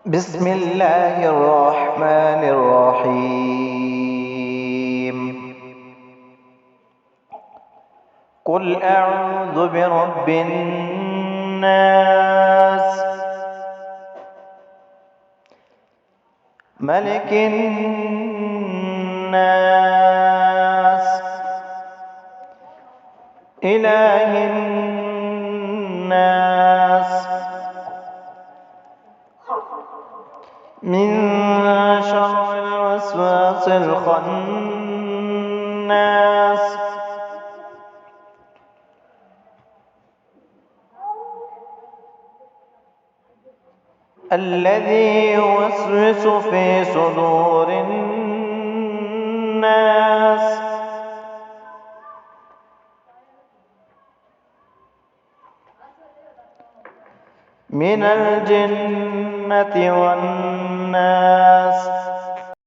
بسم الله الرحمن الرحيم. قل أعوذ برب الناس، ملك الناس، إله الناس، من شر الوسواس الخناس، الذي يوسوس في صدور الناس من الجنة والناس.